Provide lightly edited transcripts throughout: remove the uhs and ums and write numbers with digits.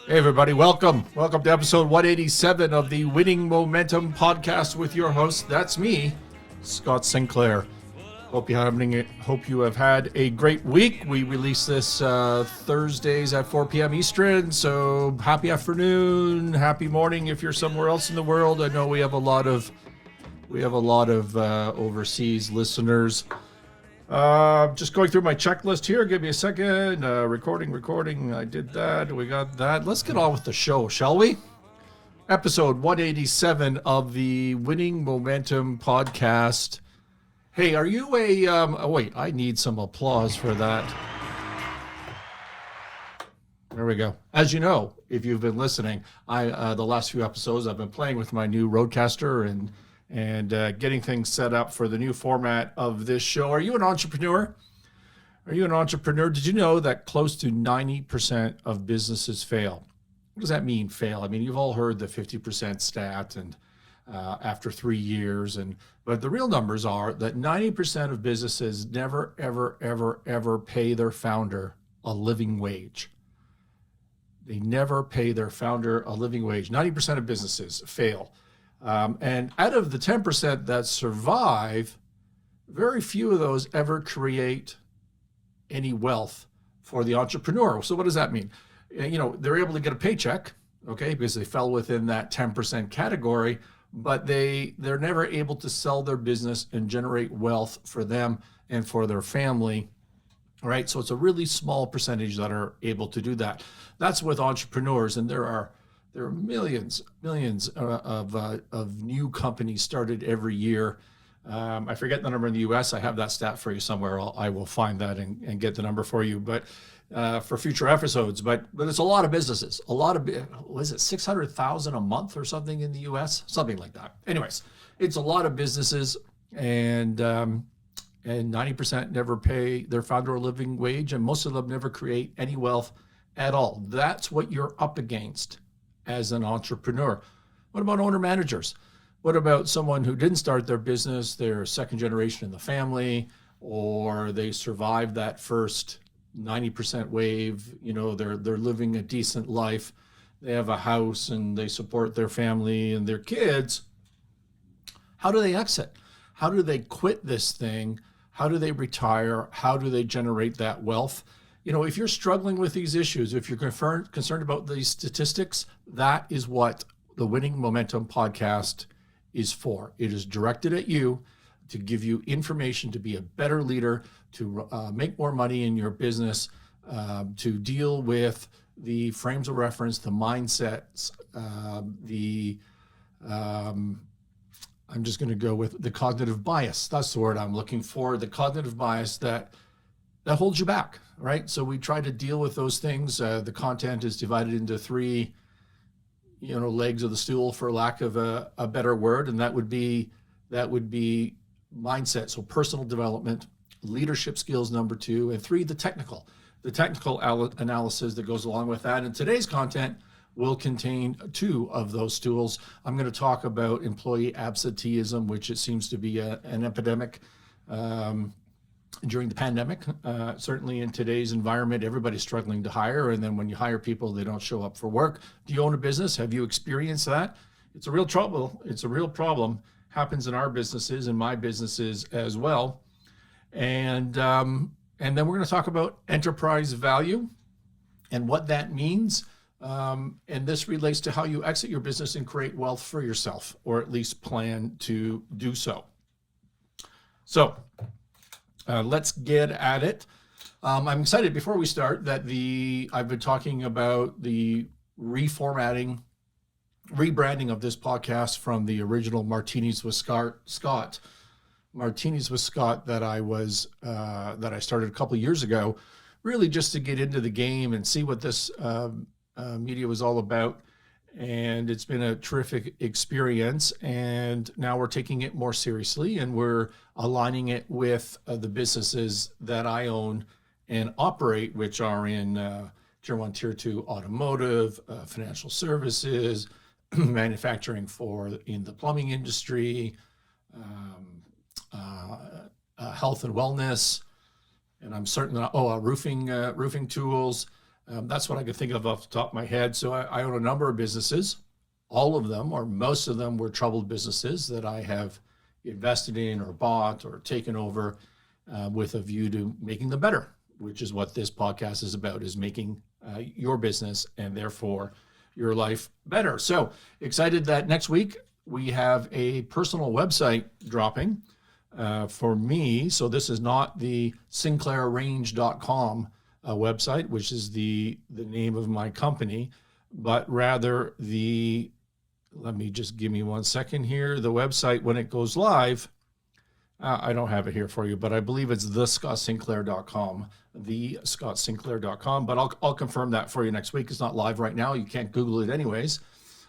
Hey everybody, welcome. Welcome to episode 187 of the Winning Momentum podcast with your host. That's me, Scott Sinclair. Hope you have had a great week. We release this Thursdays at 4 p.m. Eastern. So happy afternoon, happy morning if you're somewhere else in the world. I know we have a lot of overseas listeners. Just going through my checklist here. Give me a second. Recording. I did that. We got that. Let's get on with the show, shall we? Episode 187 of the Winning Momentum podcast. Hey, are you wait, I need some applause for that. There we go. As you know, if you've been listening, the last few episodes I've been playing with my new Roadcaster and getting things set up for the new format of this show. Are you an entrepreneur? Did you know that close to 90% of businesses fail? What does that mean, fail? I mean, you've all heard the 50% stat and after 3 years. But the real numbers are that 90% of businesses never, ever pay their founder a living wage. They never pay their founder a living wage. 90% of businesses fail. And out of the 10% that survive, very few of those ever create any wealth for the entrepreneur. So what does that mean? You know, they're able to get a paycheck, okay, because they fell within that 10% category, but they're never able to sell their business and generate wealth for them and for their family. All right, so it's a really small percentage that are able to do that. That's with entrepreneurs, and there are millions of new companies started every year. I forget the number in the U.S. I have that stat for you somewhere. I will find that and get the number for you, but for future episodes. But it's a lot of businesses. Was it 600,000 a month or something in the U.S.? Something like that. Anyways, it's a lot of businesses, and 90% never pay their founder a living wage, and most of them never create any wealth at all. That's what you're up against as an entrepreneur. What about owner managers? What about someone who didn't start their business, they're second generation in the family, or they survived that first 90% wave, you know, they're living a decent life, they have a house and they support their family and their kids. How do they exit? How do they quit this thing? How do they retire? How do they generate that wealth? You know, if you're struggling with these issues, if you're concerned about these statistics, that is what the Winning Momentum podcast is for. It is directed at you to give you information to be a better leader, to make more money in your business, to deal with the frames of reference, the mindsets, I'm just going to go with the cognitive bias. That's the word I'm looking for, the cognitive bias that holds you back, right? So we try to deal with those things. The content is divided into three, legs of the stool, for lack of a better word, and that would be mindset. So personal development, leadership skills, number 2, and 3, the technical analysis that goes along with that. And today's content will contain 2 of those stools. I'm going to talk about employee absenteeism, which it seems to be an epidemic during the pandemic. Certainly in today's environment, everybody's struggling to hire. And then when you hire people, they don't show up for work. Do you own a business? Have you experienced that? It's a real trouble. It's a real problem. Happens in our businesses and my businesses as well. And then we're going to talk about enterprise value and what that means. And this relates to how you exit your business and create wealth for yourself, or at least plan to do so. So let's get at it. I'm excited before we start that I've been talking about the rebranding of this podcast from the original Martinis with Scott that I started a couple of years ago, really just to get into the game and see what this media was all about. And it's been a terrific experience. And now we're taking it more seriously, and we're aligning it with the businesses that I own and operate, which are in Tier 1, Tier 2 automotive, financial services, manufacturing in the plumbing industry, health and wellness, and I'm certain roofing tools, That's what I could think of off the top of my head. So I own a number of businesses. All of them, or most of them, were troubled businesses that I have invested in or bought or taken over with a view to making them better, which is what this podcast is about, is making your business and therefore your life better. So excited that next week we have a personal website dropping for me. So this is not the sinclairrange.com website, which is the name of my company, but rather let me just give me 1 second here. The website, when it goes live, I don't have it here for you, but I believe it's thescottsinclair.com, thescottsinclair.com, but I'll confirm that for you next week. It's not live right now. You can't Google it anyways,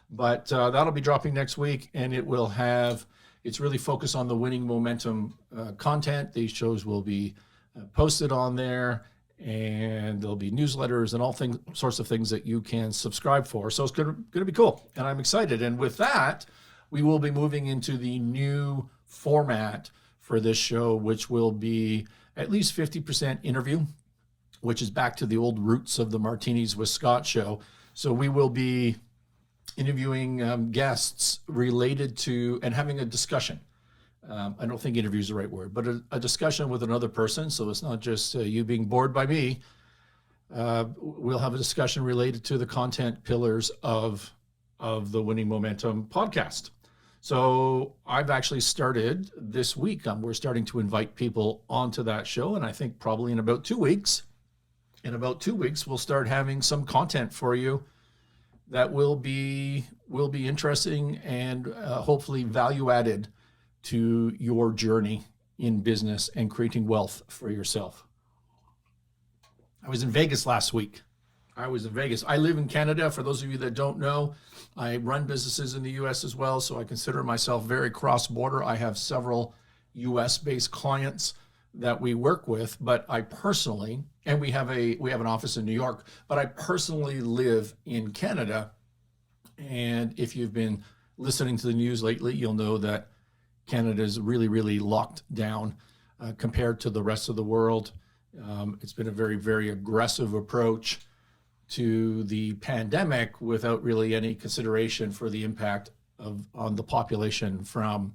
but that'll be dropping next week, and it's really focused on the winning momentum content. These shows will be posted on there, and there'll be newsletters and all sorts of things that you can subscribe for. So it's going to be cool, and I'm excited. And with that, we will be moving into the new format for this show, which will be at least 50% interview, which is back to the old roots of the Martinis with Scott show. So we will be interviewing guests related to and having a discussion. I don't think interview is the right word, but a discussion with another person. So it's not just you being bored by me. We'll have a discussion related to the content pillars of the Winning Momentum podcast. So I've actually started this week. We're starting to invite people onto that show, and I think probably in about 2 weeks, we'll start having some content for you that will be interesting and hopefully value added to your journey in business and creating wealth for yourself. I was in Vegas last week. I live in Canada. For those of you that don't know, I run businesses in the US as well, so I consider myself very cross-border. I have several US-based clients that we work with, but I personally, and we have an office in New York, but I personally live in Canada. And if you've been listening to the news lately, you'll know that Canada is really, really locked down compared to the rest of the world. It's been a very, very aggressive approach to the pandemic without really any consideration for the impact on the population from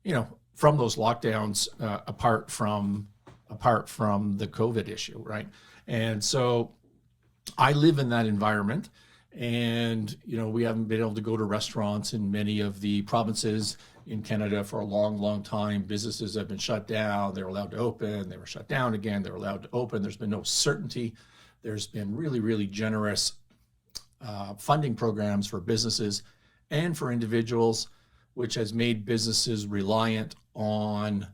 those lockdowns, apart from the COVID issue, right? And so I live in that environment, and we haven't been able to go to restaurants in many of the provinces in Canada for a long, long time. Businesses have been shut down. They're allowed to open. They were shut down again. They're allowed to open. There's been no certainty. There's been really, really generous funding programs for businesses and for individuals, which has made businesses reliant on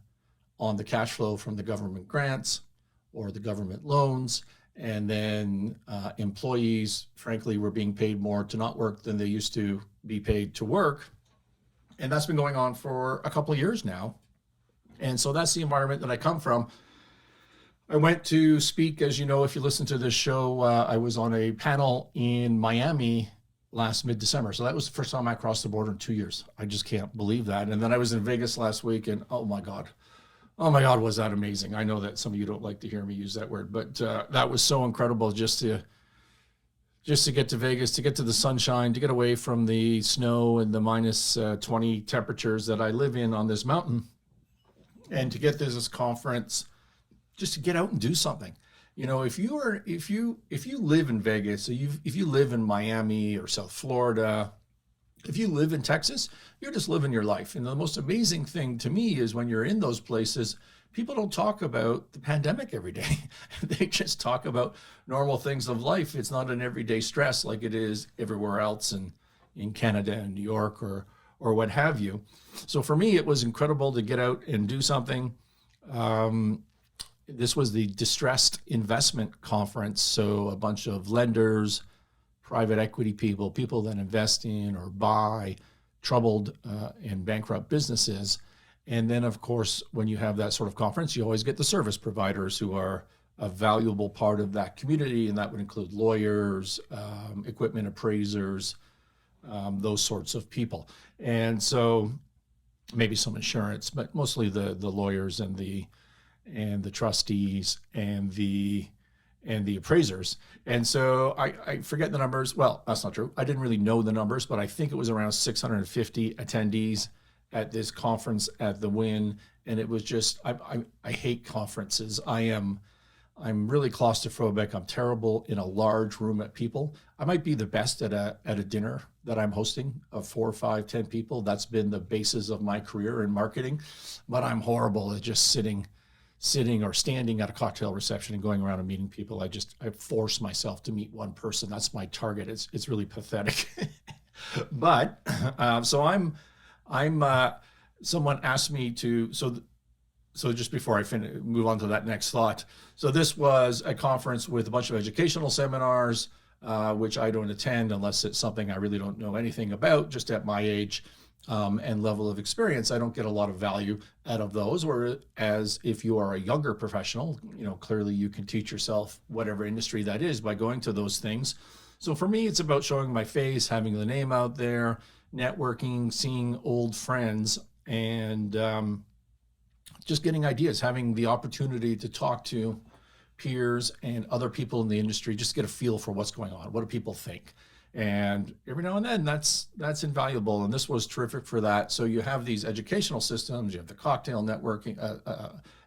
the cash flow from the government grants or the government loans. And then employees, frankly, were being paid more to not work than they used to be paid to work. And that's been going on for a couple of years now. And so that's the environment that I come from. I went to speak, as you know, if you listen to this show, I was on a panel in Miami last mid-December. So that was the first time I crossed the border in 2 years. I just can't believe that. And then I was in Vegas last week, and oh my God, was that amazing. I know that some of you don't like to hear me use that word, but that was so incredible just to get to Vegas, to get to the sunshine, to get away from the snow and the minus 20 temperatures that I live in on this mountain, and to get to this conference, just to get out and do something. If you live in Vegas, if you live in Miami or South Florida, if you live in Texas, you're just living your life. And the most amazing thing to me is when you're in those places, people don't talk about the pandemic every day. They just talk about normal things of life. It's not an everyday stress like it is everywhere else in Canada and New York or what have you. So for me, it was incredible to get out and do something. This was the Distressed Investment Conference. So a bunch of lenders, private equity people that invest in or buy troubled and bankrupt businesses. And then, of course, when you have that sort of conference, you always get the service providers who are a valuable part of that community. And that would include lawyers, equipment appraisers, those sorts of people. And so maybe some insurance, but mostly the lawyers and the trustees and the and the appraisers. And so I forget the numbers. Well, that's not true. I didn't really know the numbers, but I think it was around 650 attendees at this conference at the Wynn. And it was just, I hate conferences. I'm really claustrophobic. I'm terrible in a large room at people. I might be the best at a dinner that I'm hosting of 4, 5, 10 people. That's been the basis of my career in marketing, but I'm horrible at just sitting or standing at a cocktail reception and going around and meeting people. I force myself to meet one person. That's my target. It's really pathetic. But so I'm someone asked me to, so just before I move on to that next thought. So this was a conference with a bunch of educational seminars, which I don't attend unless it's something I really don't know anything about. Just at my age and level of experience, I don't get a lot of value out of those. Whereas if you are a younger professional, clearly you can teach yourself whatever industry that is by going to those things. So for me, it's about showing my face, having the name out there, networking, seeing old friends, and just getting ideas, having the opportunity to talk to peers and other people in the industry, just get a feel for what's going on. What do people think? And every now and then that's invaluable. And this was terrific for that. So you have these educational systems, you have the cocktail networking,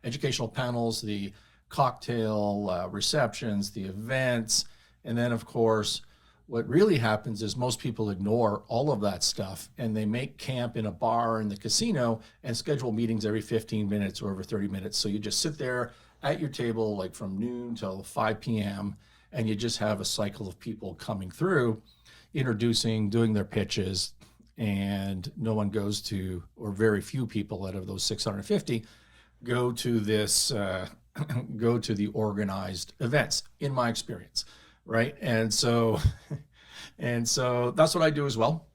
educational panels, the cocktail receptions, the events. And then of course, what really happens is most people ignore all of that stuff and they make camp in a bar in the casino and schedule meetings every 15 minutes or every 30 minutes. So you just sit there at your table, like from noon till 5 p.m. and you just have a cycle of people coming through, introducing, doing their pitches, and no one goes to, or very few people out of those 650 go to this, go to the organized events, in my experience, right? And so that's what I do as well.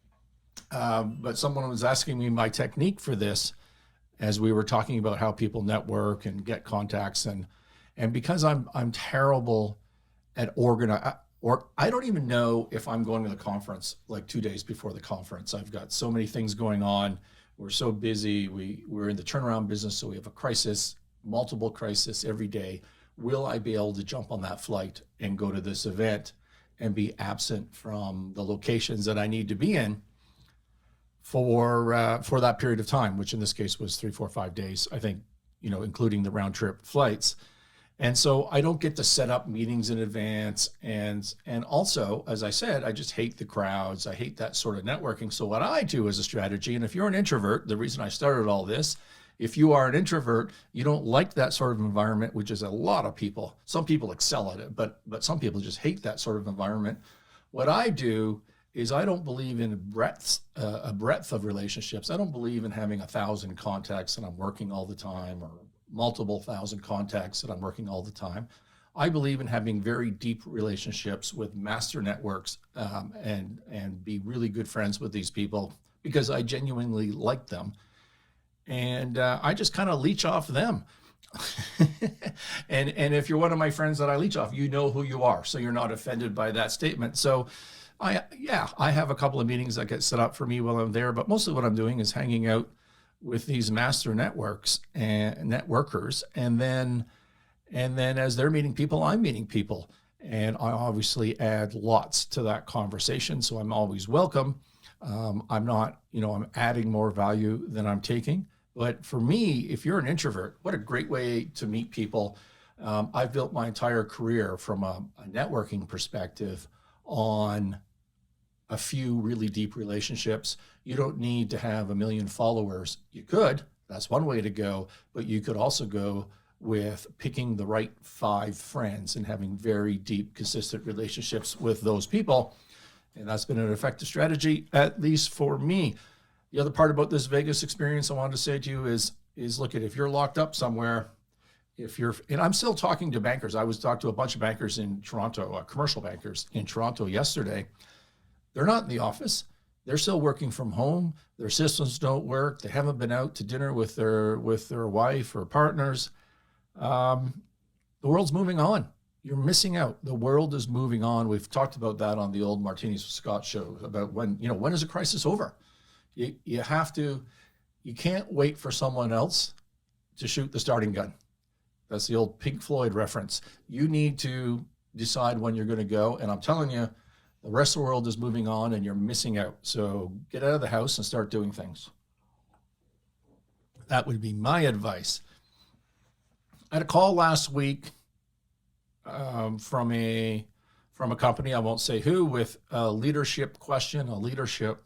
But someone was asking me my technique for this as we were talking about how people network and get contacts, and because I'm terrible at or I don't even know if I'm going to the conference like 2 days before the conference. I've got so many things going on. We're so busy. We're in the turnaround business, so we have a crisis, multiple crises every day. Will I be able to jump on that flight and go to this event and be absent from the locations that I need to be in for that period of time, which in this case was 3, 4, 5 days, I think, including the round trip flights. And so I don't get to set up meetings in advance. And also, as I said, I just hate the crowds. I hate that sort of networking. So what I do as a strategy, and if you're an introvert, the reason I started all this, if you are an introvert, you don't like that sort of environment, which is a lot of people. Some people excel at it, but some people just hate that sort of environment. What I do is I don't believe in a breadth of relationships. I don't believe in having 1,000 contacts and I'm working all the time, or multiple 1,000 contacts that I'm working all the time. I believe in having very deep relationships with master networks and be really good friends with these people because I genuinely like them. And I just kind of leech off them. and if you're one of my friends that I leech off, you know who you are. So you're not offended by that statement. So I have a couple of meetings that get set up for me while I'm there, but mostly what I'm doing is hanging out with these master networks and networkers. And then as they're meeting people, I'm meeting people. And I obviously add lots to that conversation. So I'm always welcome. I'm not, I'm adding more value than I'm taking. But for me, if you're an introvert, what a great way to meet people. I've built my entire career from a networking perspective on a few really deep relationships. You don't need to have 1 million followers. You could, that's one way to go, but you could also go with picking the right 5 friends and having very deep, consistent relationships with those people. And that's been an effective strategy, at least for me. The other part about this Vegas experience I wanted to say to you is look at, if you're locked up somewhere, and I'm still talking to bankers. I was talking to a bunch of bankers in Toronto, commercial bankers in Toronto yesterday. They're not in the office. They're still working from home. Their systems don't work. They haven't been out to dinner with their wife or partners. The world's moving on. You're missing out. The world is moving on. We've talked about that on the old Martinis with Scott show about when is a crisis over? You have to, you can't wait for someone else to shoot the starting gun. That's the old Pink Floyd reference. You need to decide when you're going to go. And I'm telling you, the rest of the world is moving on and you're missing out. So get out of the house and start doing things. That would be my advice. I had a call last week from a company, I won't say who, with a leadership question, a leadership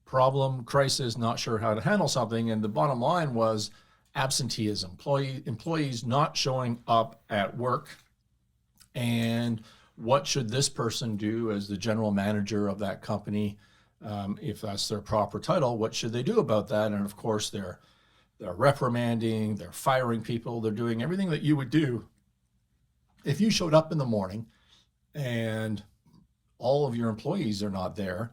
problem, crisis, not sure how to handle something. And the bottom line was absenteeism, employees not showing up at work. And what should this person do as the general manager of that company? If that's their proper title, what should they do about that? And of course, they're reprimanding, they're firing people, they're doing everything that you would do if you showed up in the morning and all of your employees are not there,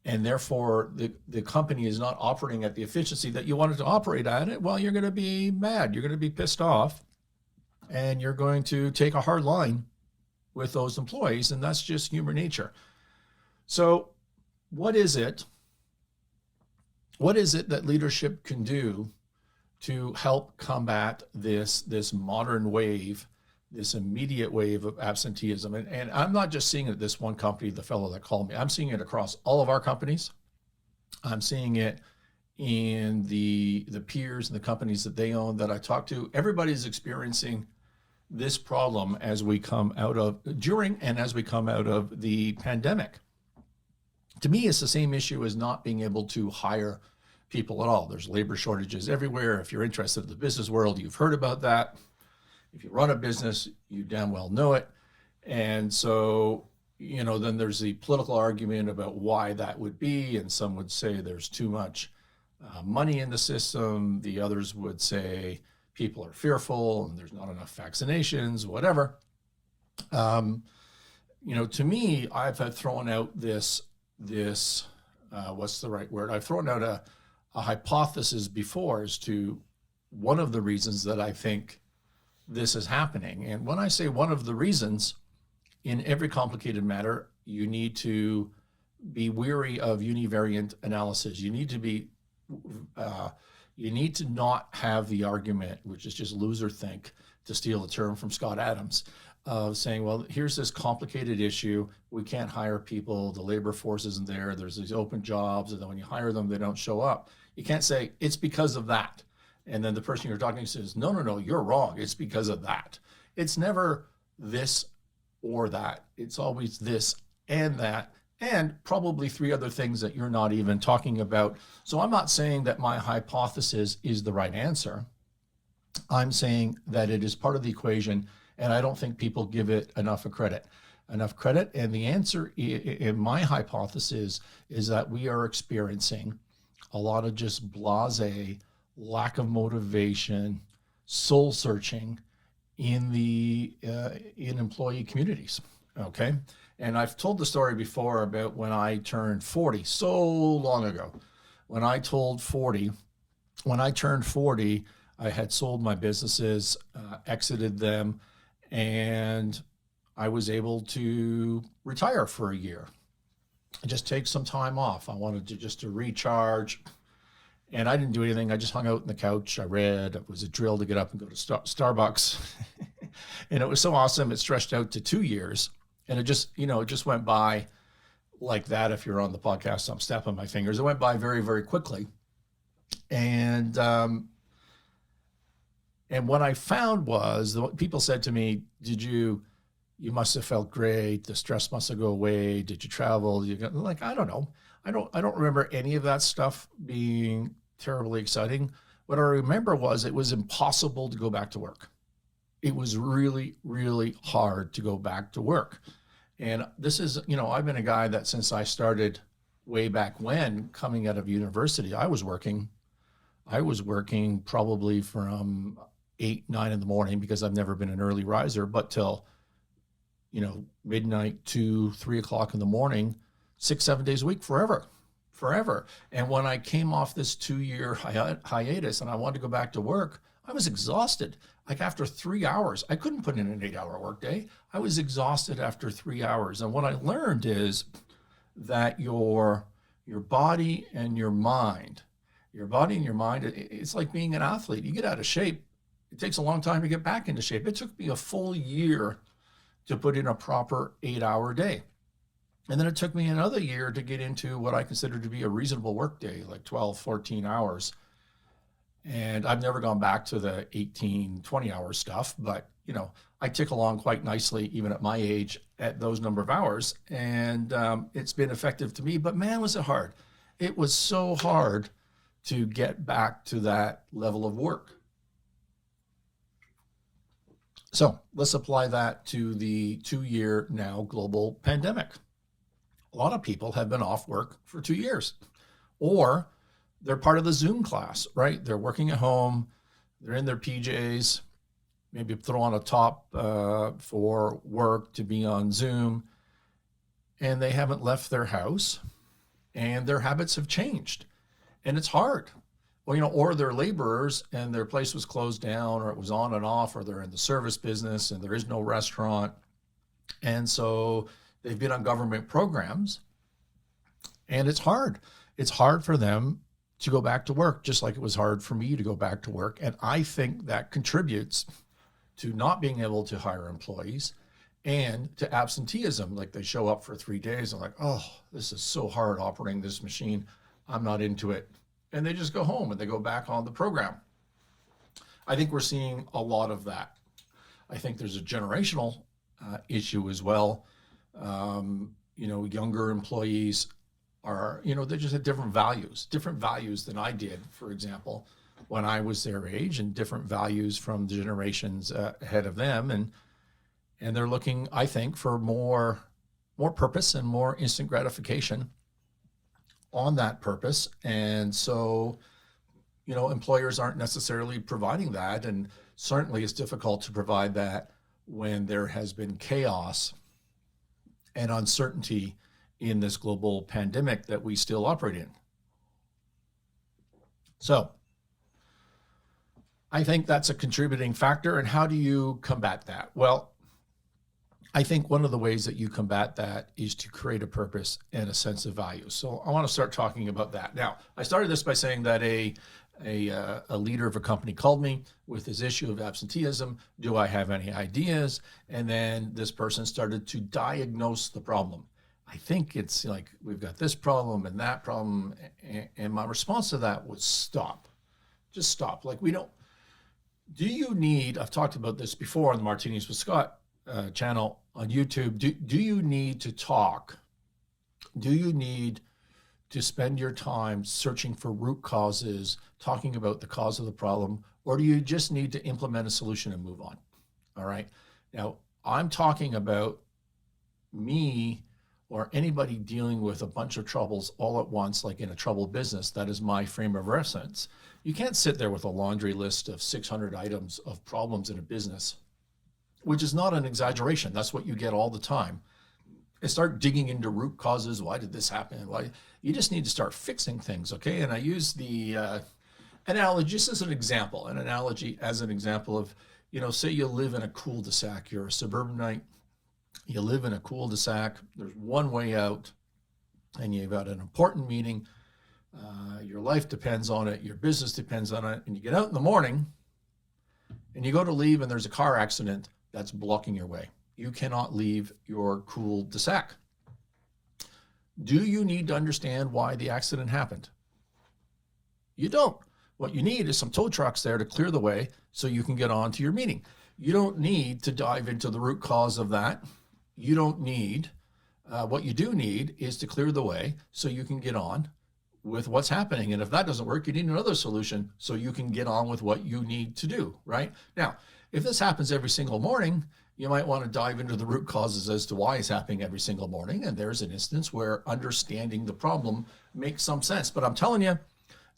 and therefore the company is not operating at the efficiency that you wanted to operate at it. Well, you're going to be mad, you're going to be pissed off, and you're going to take a hard line with those employees, and that's just human nature. So what is it that leadership can do to help combat this modern wave, this immediate wave of absenteeism? And I'm not just seeing it at this one company, the fellow that called me. I'm seeing it across all of our companies. I'm seeing it in the peers and the companies that they own that I talk to. Everybody's experiencing this problem as we come out of, during and as we come out of the pandemic. To me, it's the same issue as not being able to hire people at all. There's labor shortages everywhere. If you're interested in the business world, you've heard about that. If you run a business, you damn well know it. And so, then there's the political argument about why that would be. And some would say there's too much money in the system. The others would say people are fearful and there's not enough vaccinations, whatever. To me, I've had thrown out this what's the right word? I've thrown out a hypothesis before as to one of the reasons that I think this is happening. And when I say one of the reasons, in every complicated matter, you need to be weary of univariate analysis. You need to not have the argument, which is just loser think, to steal a term from Scott Adams, of saying, well, here's this complicated issue. We can't hire people. The labor force isn't there. There's these open jobs. And then when you hire them, they don't show up. You can't say it's because of that. And then the person you're talking to says, no, you're wrong. It's because of that. It's never this or that. It's always this and that, and probably three other things that you're not even talking about. So I'm not saying that my hypothesis is the right answer. I'm saying that it is part of the equation, and I don't think people give it enough credit. And the answer in my hypothesis is that we are experiencing a lot of just blasé, lack of motivation, soul searching in employee communities. Okay. And I've told the story before about when I turned 40, so long ago. When I turned 40, I had sold my businesses, exited them, and I was able to retire for a year and just take some time off. I wanted to recharge, and I didn't do anything. I just hung out on the couch. I read. It was a drill to get up and go to Starbucks. And it was so awesome. It stretched out to 2 years, and it just went by like that. If you're on the podcast, I'm snapping my fingers. It went by very, very quickly. And what I found was people said to me, you must have felt great. The stress must have gone away. Did you travel? Like, I don't know. I don't remember any of that stuff being terribly exciting. What I remember was it was impossible to go back to work. It was really, really hard to go back to work. And this is, I've been a guy that since I started way back when, coming out of university, I was working probably from 8, 9 in the morning, because I've never been an early riser, but till, midnight, 2, 3 o'clock in the morning, 6, 7 days a week, forever. And when I came off this 2-year hiatus and I wanted to go back to work, I was exhausted. Like after 3 hours, I couldn't put in an 8-hour workday. I was exhausted after 3 hours. And what I learned is that your body and your mind, it's like being an athlete. You get out of shape, it takes a long time to get back into shape. It took me a full year to put in a proper 8-hour day. And then it took me another year to get into what I consider to be a reasonable work day, like 12, 14 hours. And I've never gone back to the 18, 20-hour stuff, but I tick along quite nicely, even at my age, at those number of hours. And it's been effective to me, but man, was it hard. It was so hard to get back to that level of work. So let's apply that to the 2-year now global pandemic. A lot of people have been off work for 2 years, or they're part of the Zoom class, right? They're working at home, they're in their PJs, maybe throw on a top for work to be on Zoom, and they haven't left their house, and their habits have changed, and it's hard. Well, or they're laborers and their place was closed down, or it was on and off, or they're in the service business and there is no restaurant. And so they've been on government programs, and it's hard. It's hard for them to go back to work, just like it was hard for me to go back to work. And I think that contributes to not being able to hire employees and to absenteeism. Like, they show up for 3 days and like, oh, this is so hard operating this machine. I'm not into it. And they just go home and they go back on the program. I think we're seeing a lot of that. I think there's a generational issue as well. Younger employees are, they just have different values than I did, for example, when I was their age, and different values from the generations ahead of them. And they're looking, I think, for more purpose and more instant gratification on that purpose. And so, employers aren't necessarily providing that. And certainly it's difficult to provide that when there has been chaos and uncertainty in this global pandemic that we still operate in. So I think that's a contributing factor. And how do you combat that? Well, I think one of the ways that you combat that is to create a purpose and a sense of value. So I want to start talking about that. Now, I started this by saying that a leader of a company called me with this issue of absenteeism. Do I have any ideas? And then this person started to diagnose the problem. I think it's like, we've got this problem and that problem. And my response to that was stop. Just stop. Like, I've talked about this before on the Martinis with Scott channel on YouTube. Do you need to talk? Do you need to spend your time searching for root causes, talking about the cause of the problem, or do you just need to implement a solution and move on? All right. Now, I'm talking about me or anybody dealing with a bunch of troubles all at once, like in a troubled business. That is my frame of reference. You can't sit there with a laundry list of 600 items of problems in a business, which is not an exaggeration. That's what you get all the time. And start digging into root causes. Why did this happen? Why? You just need to start fixing things, okay? And I use the analogy just as an example, of, say you live in a cul-de-sac. You're a suburbanite. You live in a cul-de-sac. There's one way out, and you've got an important meeting. Your life depends on it. Your business depends on it. And you get out in the morning, and you go to leave, and there's a car accident that's blocking your way. You cannot leave your cul-de-sac. Do you need to understand why the accident happened? You don't. What you need is some tow trucks there to clear the way so you can get on to your meeting. You don't need to dive into the root cause of that. You don't need, what you do need is to clear the way so you can get on with what's happening. And if that doesn't work, you need another solution so you can get on with what you need to do, right? Now, if this happens every single morning, you might want to dive into the root causes as to why it's happening every single morning. And there's an instance where understanding the problem makes some sense. But I'm telling you,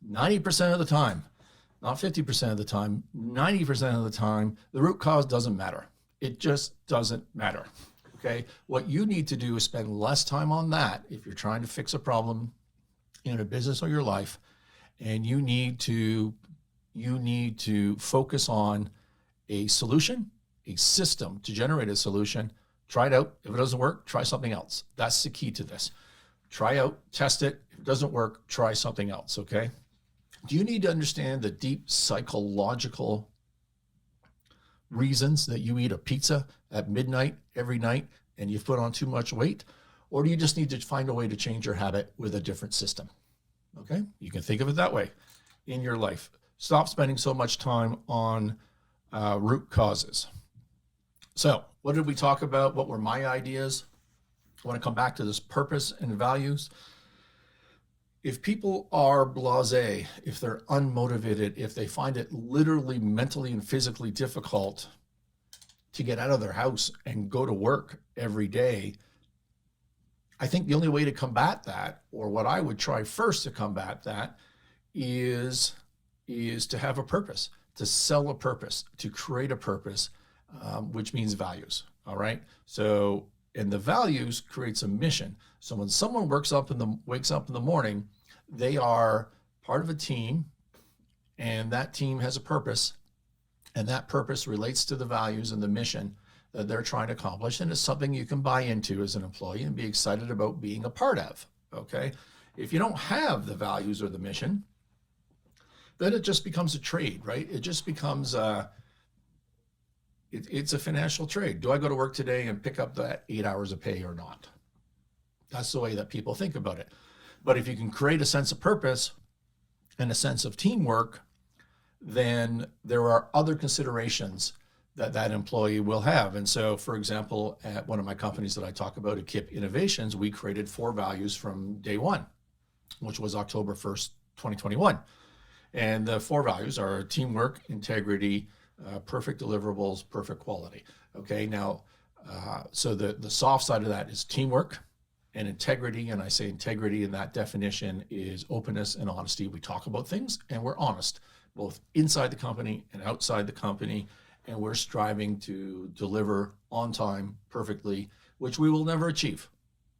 90% of the time, not 50% of the time, 90% of the time, the root cause doesn't matter. It just doesn't matter, okay? What you need to do is spend less time on that if you're trying to fix a problem in a business or your life, and you need to focus on a solution, a system to generate a solution. Try it out. If it doesn't work, try something else. That's the key to this. Try out, test it. If it doesn't work, try something else, okay? Do you need to understand the deep psychological reasons that you eat a pizza at midnight every night and you've put on too much weight? Or do you just need to find a way to change your habit with a different system? Okay, you can think of it that way in your life. Stop spending so much time on root causes. So what did we talk about? What were my ideas? I want to come back to this purpose and values. If people are blasé, if they're unmotivated, if they find it literally mentally and physically difficult to get out of their house and go to work every day, I think the only way to combat that, or what I would try first to combat that, is to have a purpose, to sell a purpose, to create a purpose, which means values. All right. So, and the values creates a mission. So when someone wakes up in the morning, they are part of a team, and that team has a purpose, and that purpose relates to the values and the mission that they're trying to accomplish, and it's something you can buy into as an employee and be excited about being a part of. Okay. If you don't have the values or the mission, then it just becomes a trade, right? It just becomes it's a financial trade. Do I go to work today and pick up that 8 hours of pay or not? That's the way that people think about it. But if you can create a sense of purpose and a sense of teamwork, then there are other considerations that employee will have. And so, for example, at one of my companies that I talk about, at KIP Innovations, we created 4 values from day one, which was October 1st, 2021. And the 4 values are teamwork, integrity, perfect deliverables, perfect quality. Okay, now, so the soft side of that is teamwork and integrity. And I say integrity in that definition is openness and honesty. We talk about things and we're honest, both inside the company and outside the company. And we're striving to deliver on time perfectly, which we will never achieve,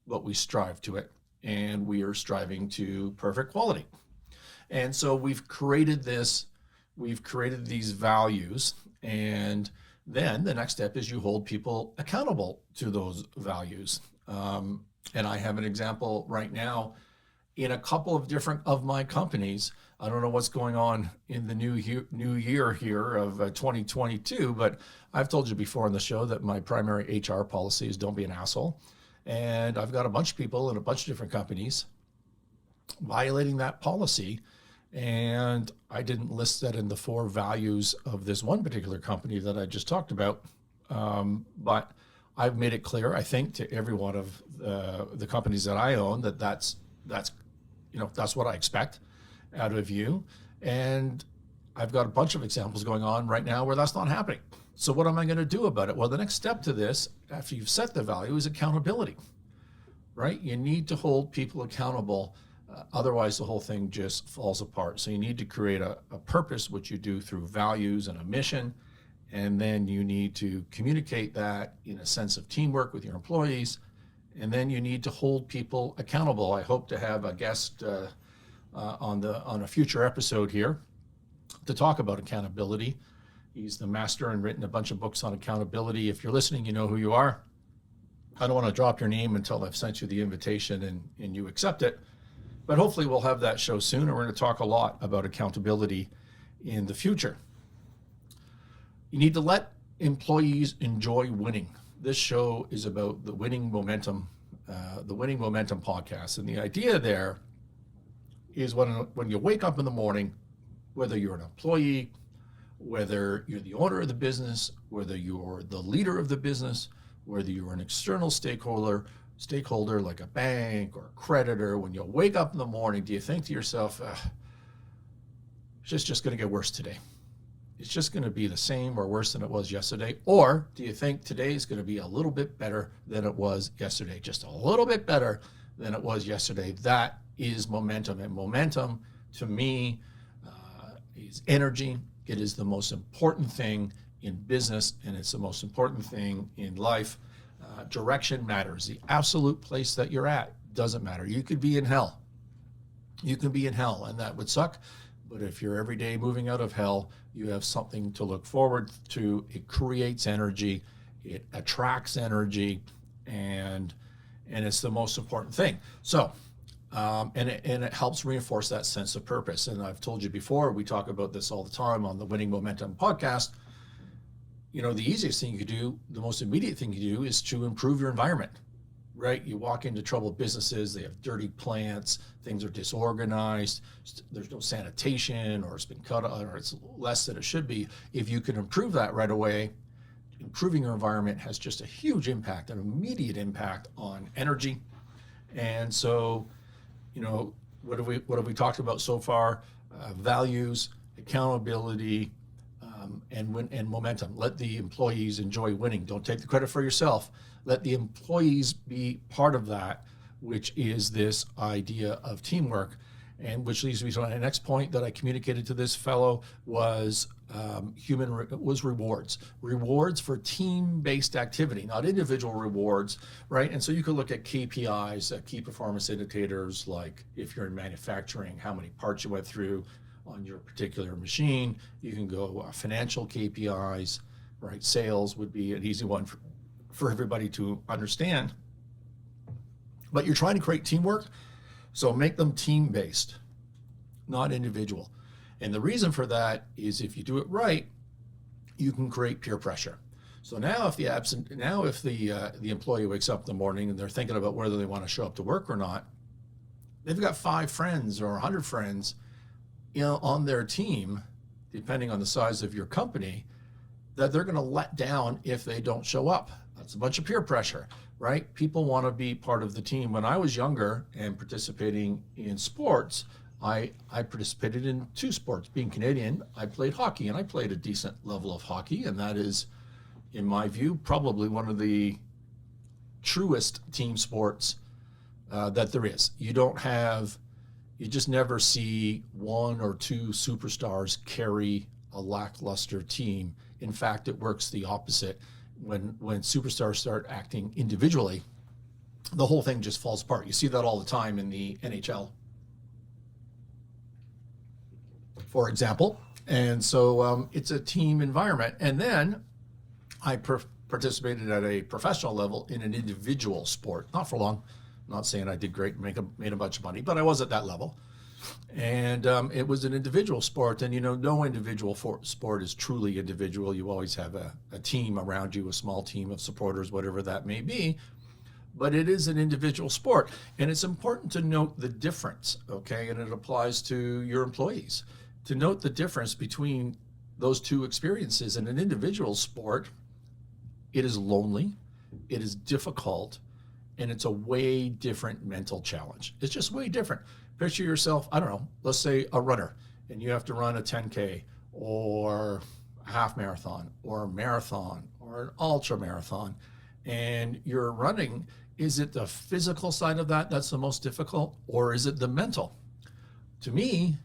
but we strive to it. And we are striving to perfect quality. And so we've created these values, and then the next step is you hold people accountable to those values. And I have an example right now in a couple of different of my companies. I don't know what's going on in the new year here of 2022, but I've told you before on the show that my primary HR policy is don't be an asshole. And I've got a bunch of people in a bunch of different companies violating that policy. And I didn't list that in the 4 values of this one particular company that I just talked about. But I've made it clear, I think, to every one of the companies that I own that's what I expect out of you. And I've got a bunch of examples going on right now where that's not happening. So what am I going to do about it? Well, the next step to this, after you've set the value, is accountability, right? You need to hold people accountable. Otherwise, the whole thing just falls apart. So you need to create a purpose, which you do through values and a mission. And then you need to communicate that in a sense of teamwork with your employees. And then you need to hold people accountable. I hope to have a guest on a future episode here to talk about accountability. He's the master and written a bunch of books on accountability. If you're listening, you know who you are. I don't want to drop your name until I've sent you the invitation and you accept it. But hopefully we'll have that show soon, and we're going to talk a lot about accountability in the future. You need to let employees enjoy winning. This show is about the Winning Momentum podcast. And the idea there is when you wake up in the morning, whether you're an employee, whether you're the owner of the business, whether you're the leader of the business, whether you're an external stakeholder like a bank or a creditor, when you wake up in the morning, do you think to yourself, it's just going to get worse today? It's just going to be the same or worse than it was yesterday? Or do you think today is going to be a little bit better than it was yesterday? Just a little bit better than it was yesterday. That is momentum. And momentum, to me, is energy. It is the most important thing in business, and it's the most important thing in life. Direction matters. The absolute place that you're at doesn't matter. You could be in hell. You can be in hell, and that would suck. But if you're every day moving out of hell, you have something to look forward to. It creates energy. It attracts energy, and it's the most important thing. So, and it helps reinforce that sense of purpose. And I've told you before, we talk about this all the time on the Winning Momentum podcast. the easiest thing you could do, the most immediate thing you do is to improve your environment, right? You walk into troubled businesses, they have dirty plants, things are disorganized, there's no sanitation, or it's been cut, or it's less than it should be. If you can improve that right away, improving your environment has just a huge impact, an immediate impact on energy. And so, what have we talked about so far? Values, accountability, and momentum. Let the employees enjoy winning. Don't take the credit for yourself. Let the employees be part of that, which is this idea of teamwork. And which leads me to my next point that I communicated to this fellow was rewards. Rewards for team-based activity, not individual rewards, right? And so you could look at KPIs, key performance indicators, like if you're in manufacturing, how many parts you went through on your particular machine. You can go financial KPIs, right? Sales would be an easy one for everybody to understand. But you're trying to create teamwork, so make them team-based, not individual. And the reason for that is if you do it right, you can create peer pressure. So now if the employee wakes up in the morning and they're thinking about whether they want to show up to work or not, they've got 5 friends or 100 friends, on their team, depending on the size of your company, that they're going to let down if they don't show up. That's a bunch of peer pressure, right? People want to be part of the team. When I was younger and participating in sports, I participated in 2 sports. Being Canadian, I played hockey, and I played a decent level of hockey, and that is, in my view, probably one of the truest team sports that there is. You just never see 1 or 2 superstars carry a lackluster team. In fact, it works the opposite. When superstars start acting individually, the whole thing just falls apart. You see that all the time in the NHL, for example. And so it's a team environment. And then I participated at a professional level in an individual sport, not for long. I'm not saying I did great and made a bunch of money, but I was at that level. And it was an individual sport. And, no individual sport is truly individual. You always have a team around you, a small team of supporters, whatever that may be. But it is an individual sport. And it's important to note the difference, okay? And it applies to your employees. To note the difference between those 2 experiences. In an individual sport, it is lonely, it is difficult, and it's a way different mental challenge. It's just way different. Picture yourself, I don't know, let's say a runner, and you have to run a 10K or a half marathon or a marathon or an ultra marathon, and you're running. Is it the physical side of that that's the most difficult, or is it the mental? To me,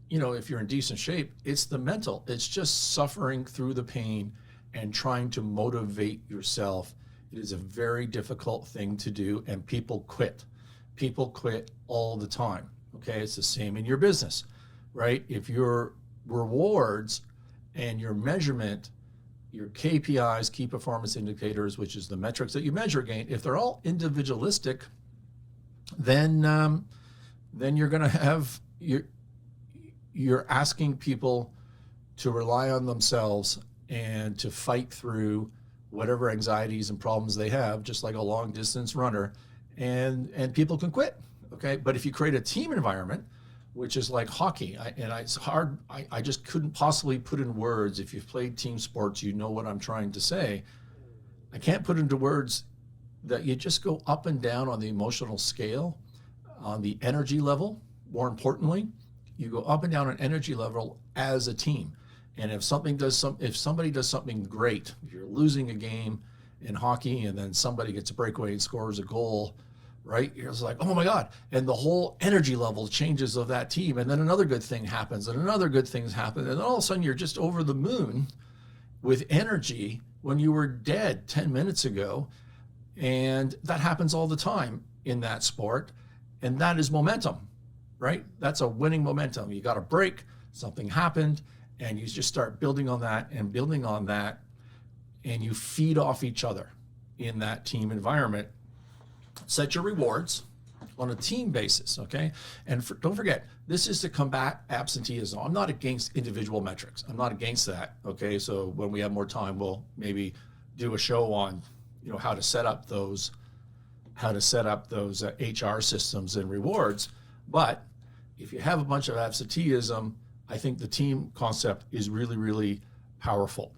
if you're in decent shape, it's the mental. It's just suffering through the pain and trying to motivate yourself. It is a very difficult thing to do, and people quit. People quit all the time, okay? It's the same in your business, right? If your rewards and your measurement, your KPIs, key performance indicators, which is the metrics that you measure against, if they're all individualistic, then you're going to have, you're asking people to rely on themselves and to fight through whatever anxieties and problems they have, just like a long distance runner, and people can quit, okay? But if you create a team environment, which is like hockey, it's hard, I just couldn't possibly put in words. If you've played team sports, you know what I'm trying to say. I can't put into words that you just go up and down on the emotional scale, on the energy level. More importantly, you go up and down on energy level as a team. And if somebody does something great, if you're losing a game in hockey and then somebody gets a breakaway and scores a goal, right? You're just like, oh my God. And the whole energy level changes of that team. And then another good thing happens and another good thing happens. And then all of a sudden you're just over the moon with energy when you were dead 10 minutes ago. And that happens all the time in that sport. And that is momentum, right? That's a winning momentum. You got a break, something happened, and you just start building on that and building on that, and you feed off each other in that team environment. Set your rewards, on a team basis, okay? And don't forget, this is to combat absenteeism. I'm not against individual metrics. I'm not against that, okay? So when we have more time, we'll maybe do a show on, how to set up those HR systems and rewards. But if you have a bunch of absenteeism, I think the team concept is really, really powerful.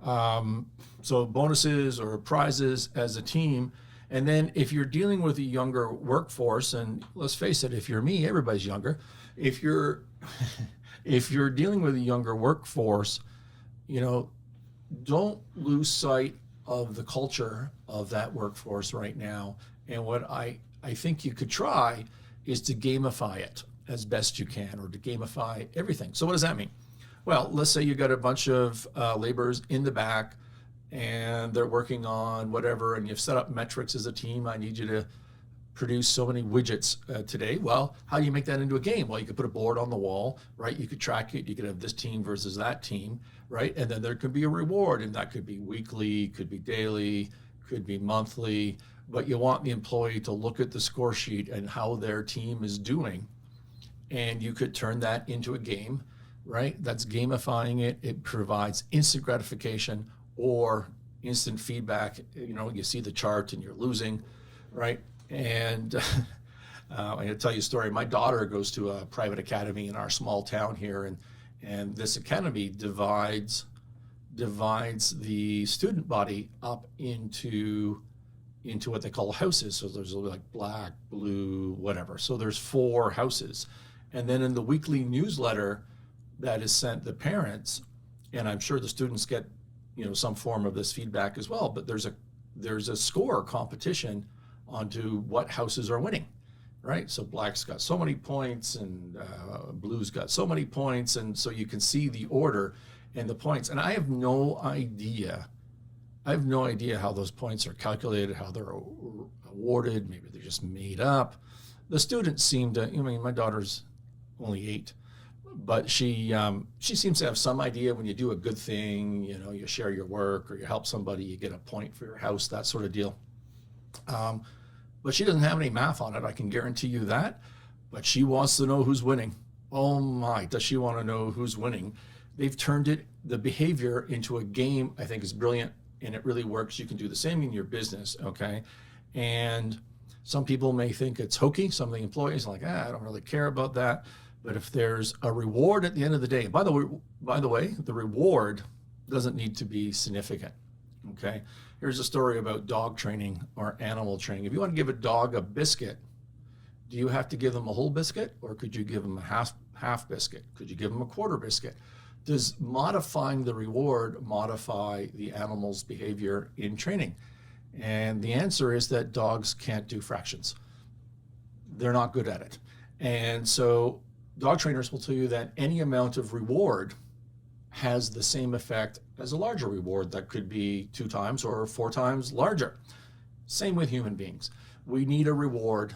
So bonuses or prizes as a team. And then if you're dealing with a younger workforce, and let's face it, if you're me, everybody's younger. If you're dealing with a younger workforce, don't lose sight of the culture of that workforce right now. And what I think you could try is to gamify it as best you can, or to gamify everything. So what does that mean? Well, let's say you got a bunch of laborers in the back, and they're working on whatever, and you've set up metrics as a team. I need you to produce so many widgets today. Well, how do you make that into a game? Well, you could put a board on the wall, right? You could track it. You could have this team versus that team, right? And then there could be a reward, and that could be weekly, could be daily, could be monthly. But you want the employee to look at the score sheet and how their team is doing. And you could turn that into a game, right? That's gamifying it. It provides instant gratification or instant feedback. You see the chart and you're losing, right? And I'm going to tell you a story. My daughter goes to a private academy in our small town here, and this academy divides the student body up into what they call houses. So there's like black, blue, whatever. So there's 4 houses. And then in the weekly newsletter that is sent to parents, and I'm sure the students get some form of this feedback as well, but there's a score competition onto what houses are winning, right? So black's got so many points, and blue's got so many points, and so you can see the order and the points. And I have no idea how those points are calculated, how they're awarded. Maybe they're just made up. The students seem to, my daughter's only 8, but she seems to have some idea. When you do a good thing, you share your work or you help somebody, you get a point for your house, that sort of deal. But she doesn't have any math on it, I can guarantee you that. But she wants to know who's winning. Oh my, does she want to know who's winning? They've turned the behavior into a game. I think is brilliant, and it really works. You can do the same in your business, okay? And some people may think it's hokey. Some of the employees are like, I don't really care about that. But if there's a reward at the end of the day, by the way, the reward doesn't need to be significant, okay? Here's a story about dog training or animal training. If you want to give a dog a biscuit, do you have to give them a whole biscuit, or could you give them a half biscuit? Could you give them a quarter biscuit? Does modifying the reward modify the animal's behavior in training? And the answer is that dogs can't do fractions. They're not good at it. And so dog trainers will tell you that any amount of reward has the same effect as a larger reward that could be 2 times or 4 times larger. Same with human beings. We need a reward,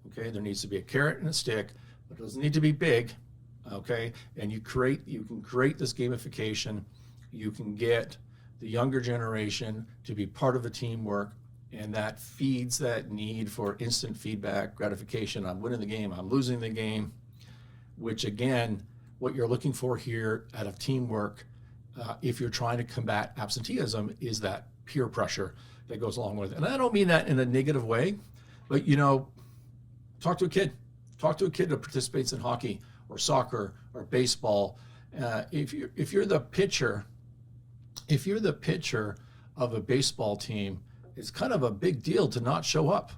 okay? There needs to be a carrot and a stick, but it doesn't need to be big, okay? And you can create this gamification. You can get the younger generation to be part of a teamwork, and that feeds that need for instant feedback, gratification. I'm winning the game, I'm losing the game, which again, what you're looking for here out of teamwork, if you're trying to combat absenteeism, is that peer pressure that goes along with it. And I don't mean that in a negative way, but talk to a kid that participates in hockey or soccer or baseball. If you're the pitcher of a baseball team, it's kind of a big deal to not show up.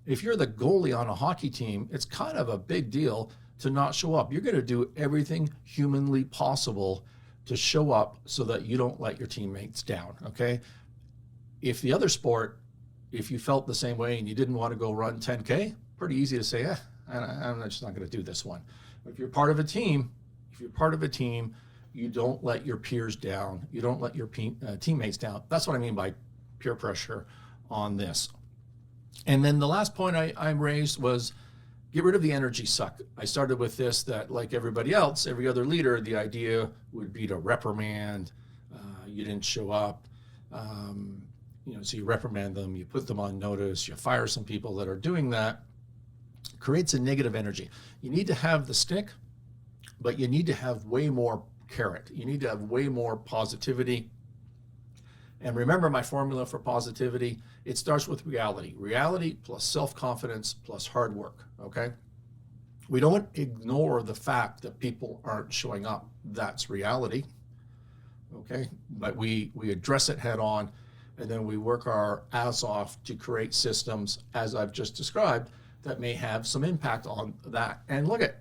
If you're the goalie on a hockey team, it's kind of a big deal to not show up. You're going to do everything humanly possible to show up so that you don't let your teammates down, okay? If the other sport, if you felt the same way and you didn't want to go run 10K, pretty easy to say, I'm just not going to do this one. But if you're part of a team, you don't let your peers down. You don't let your teammates down. That's what I mean by peer pressure on this. And then the last point I raised was get rid of the energy suck. I started with this, that like everybody else, every other leader, the idea would be to reprimand. You didn't show up. So you reprimand them, you put them on notice, you fire some people that are doing that. creates a negative energy. You need to have the stick, but you need to have way more carrot. You need to have way more positivity. And remember my formula for positivity, it starts with reality. Reality plus self-confidence plus hard work, okay? We don't ignore the fact that people aren't showing up. That's reality, okay? But we address it head on, and then we work our ass off to create systems, as I've just described, that may have some impact on that. And look at,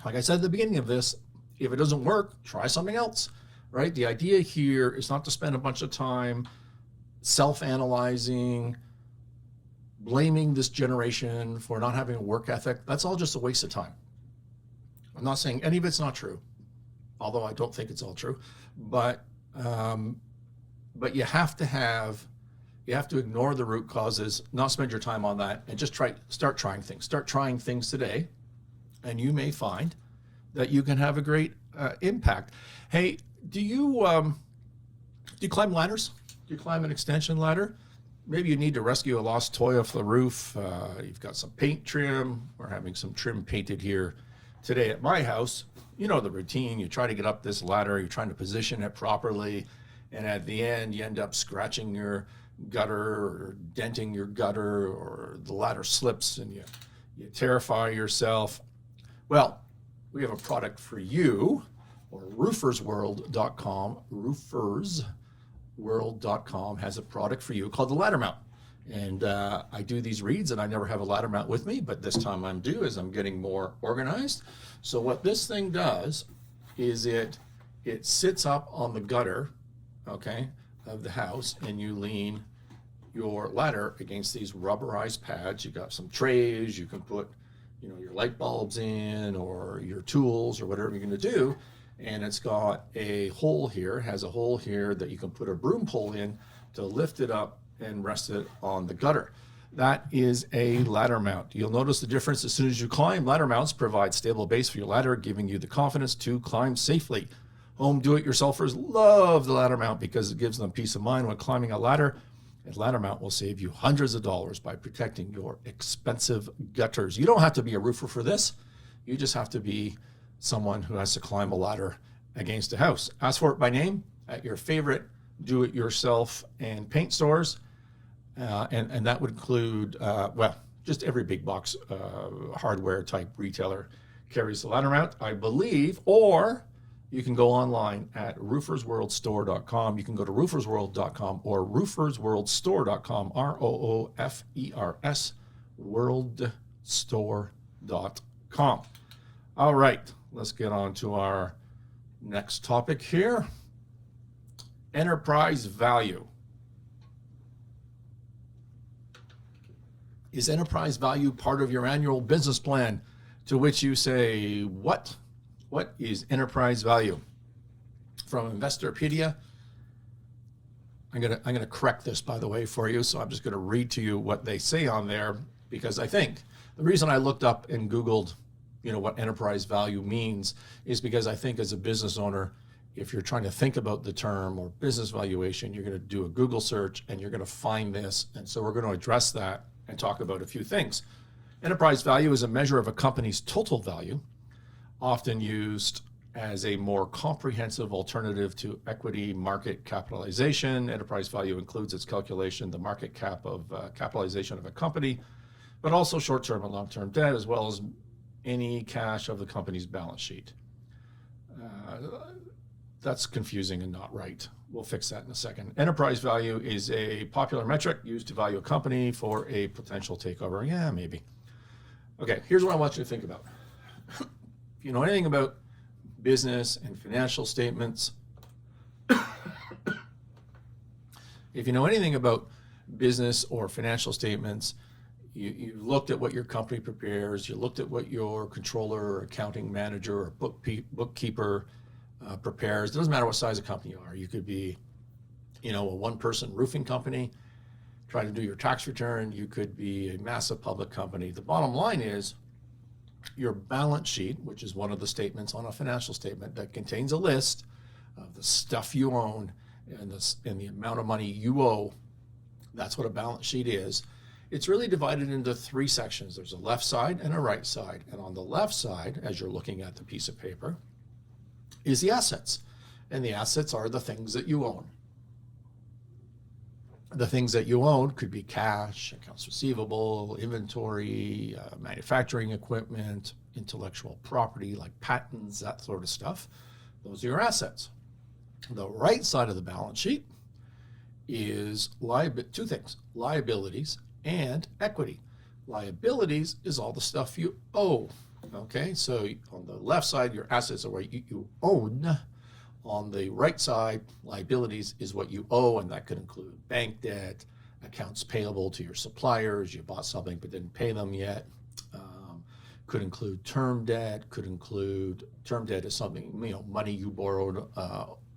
like I said at the beginning of this, if it doesn't work, try something else, right? The idea here is not to spend a bunch of time self-analyzing, blaming this generation for not having a work ethic. That's all just a waste of time. I'm not saying any of it's not true, although I don't think it's all true, but you have to ignore the root causes, not spend your time on that, and just start trying things. Start trying things today, and you may find that you can have a great impact. Hey, do you climb ladders? Do you climb an extension ladder? Maybe you need to rescue a lost toy off the roof. You've got some paint trim. We're having some trim painted here today at my house. You know the routine. You try to get up this ladder. You're trying to position it properly. And at the end, you end up scratching your gutter or denting your gutter, or the ladder slips and you terrify yourself. Well, we have a product for you, or roofersworld.com. Roofersworld.com has a product for you called the ladder mount. And I do these reads and I never have a ladder mount with me, but this time I'm due as I'm getting more organized. So what this thing does is it sits up on the gutter, okay, of the house, and you lean your ladder against these rubberized pads. You got some trays, you can put, your light bulbs in, or your tools, or whatever you're going to do. And it's got a hole here, has a hole here that you can put a broom pole in to lift it up and rest it on the gutter. That is a ladder mount. You'll notice the difference as soon as you climb. Ladder mounts provide stable base for your ladder, giving you the confidence to climb safely. Home do-it-yourselfers love the ladder mount because it gives them peace of mind when climbing a ladder. A ladder mount will save you hundreds of dollars by protecting your expensive gutters. You don't have to be a roofer for this. You just have to be someone who has to climb a ladder against a house. Ask for it by name at your favorite do-it-yourself and paint stores. And that would include, just every big box hardware type retailer carries the ladder mount, I believe, or you can go online at roofersworldstore.com. You can go to roofersworld.com or roofersworldstore.com, ROOFERS, worldstore.com. All right, let's get on to our next topic here. Enterprise value. Is enterprise value part of your annual business plan? To which you say, what? What is enterprise value? From Investorpedia. I'm gonna correct this, by the way, for you. So I'm just gonna read to you what they say on there, because I think the reason I looked up and Googled, what enterprise value means is because I think as a business owner, if you're trying to think about the term or business valuation, you're gonna do a Google search and you're gonna find this. And so we're gonna address that and talk about a few things. Enterprise value is a measure of a company's total value, often used as a more comprehensive alternative to equity market capitalization. Enterprise value includes its calculation, the market capitalization of a company, but also short-term and long-term debt, as well as any cash of the company's balance sheet. That's confusing and not right. We'll fix that in a second. Enterprise value is a popular metric used to value a company for a potential takeover. Yeah, maybe. Okay, here's what I want you to think about. If you know anything about business and financial statements, if you know anything about business or financial statements, you looked at what your company prepares, you looked at what your controller or accounting manager or bookkeeper prepares. It doesn't matter what size of company you are. You could be, a one-person roofing company trying to do your tax return. You could be a massive public company. The bottom line is your balance sheet, which is one of the statements on a financial statement that contains a list of the stuff you own and the amount of money you owe. That's what a balance sheet is. It's really divided into three sections. There's a left side and a right side. And on the left side, as you're looking at the piece of paper, is the assets. And the assets are the things that you own. The things that you own could be cash, accounts receivable, inventory, manufacturing equipment, intellectual property like patents, that sort of stuff. Those are your assets. The right side of the balance sheet is two things, liabilities and equity. Liabilities is all the stuff you owe. Okay, so on the left side, your assets are what you own. On the right side, liabilities is what you owe, and that could include bank debt, accounts payable to your suppliers, you bought something but didn't pay them yet. Could include term debt, term debt is something, money you borrowed